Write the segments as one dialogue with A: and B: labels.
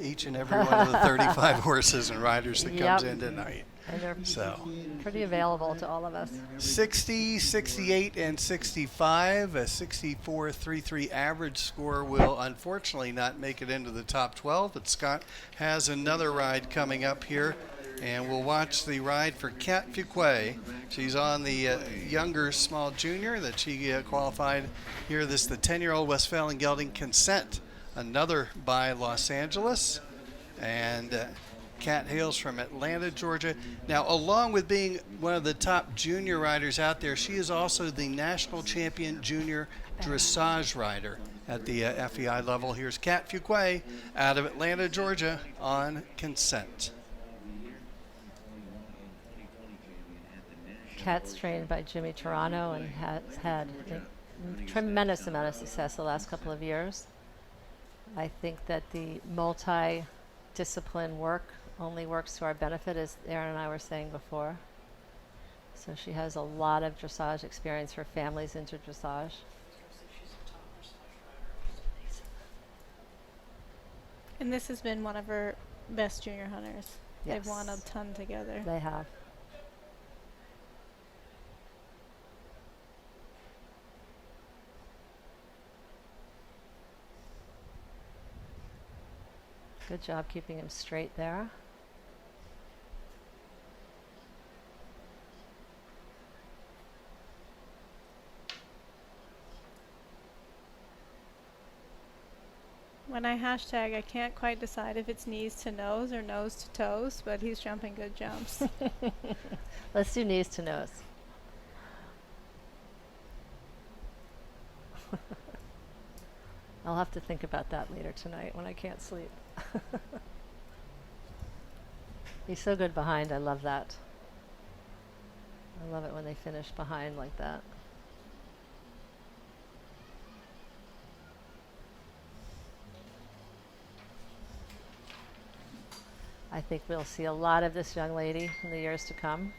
A: each and every one of the 35 horses and riders that comes
B: Yep.
A: in tonight.
B: And they're
A: So
B: pretty available to all of us.
A: 60, 68, and 65. A 64.33 average score will unfortunately not make it into the top 12, but Scott has another ride coming up here. And we'll watch the ride for Kat Fuquay. She's on the younger small junior that she qualified here. This is the 10-year-old Westphalian Gelding Consent, another by Los Angeles. And Kat hails from Atlanta, Georgia. Now, along with being one of the top junior riders out there, she is also the national champion junior dressage rider at the FEI level. Here's Kat Fuquay out of Atlanta, Georgia on Consent.
B: Kat's trained by Jimmy Toronto and has had a tremendous amount of success the last couple of years. I think that the multi-discipline work only works to our benefit, as Aaron and I were saying before. So she has a lot of dressage experience. Her family's into dressage.
C: And this has been one of her best junior hunters.
B: Yes.
C: They've won a ton together.
B: They have. Good job keeping him straight there.
C: When I hashtag, I can't quite decide if it's knees to nose or nose to toes, but he's jumping good jumps.
B: Let's do knees to nose. I'll have to think about that later tonight when I can't sleep. He's so good behind. I love that. I love it when they finish behind like that. I think we'll see a lot of this young lady in the years to come.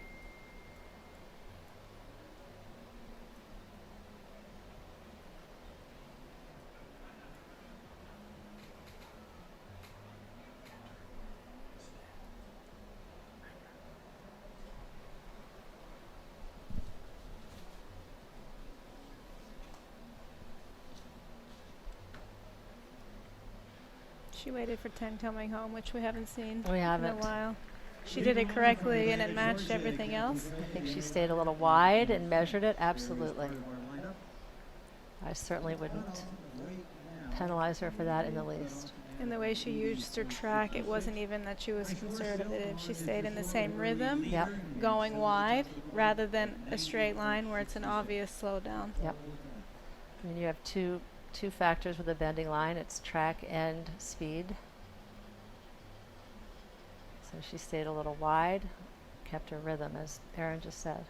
C: She waited for 10 coming home, which we haven't seen
B: We
C: in
B: haven't.
C: a while. She did it correctly and it matched everything else.
B: I think she stayed a little wide and measured it. Absolutely. I certainly wouldn't penalize her for that in the least.
C: And the way she used her track, it wasn't even that she was conservative. She stayed in the same rhythm,
B: Yep.
C: going wide, rather than a straight line where it's an obvious slowdown.
B: Yep. I mean, you have two factors with a bending line. It's track and speed. So she stayed a little wide, kept her rhythm, as Aaron just said.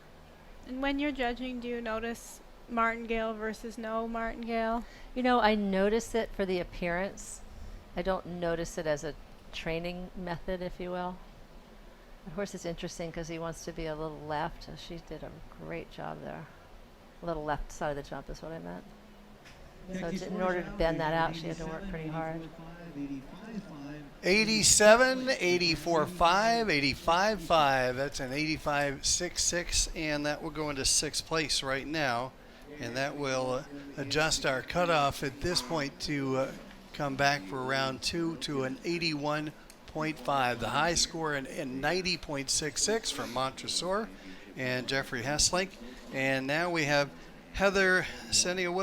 C: And when you're judging, do you notice martingale versus no martingale?
B: You know, I notice it for the appearance. I don't notice it as a training method, if you will. The horse is interesting because he wants to be a little left. She did a great job there. A little left side of the jump is what I meant. So in order to bend that out, she had to work pretty hard.
A: 87, 84.5, 85.5. That's an 85.66, and that will go into sixth place right now. And that will adjust our cutoff at this point to come back for round two to an 81.5. The high score in 90.66 from Montresor and Jeffrey Hesslink. And now we have Heather Senia Williams.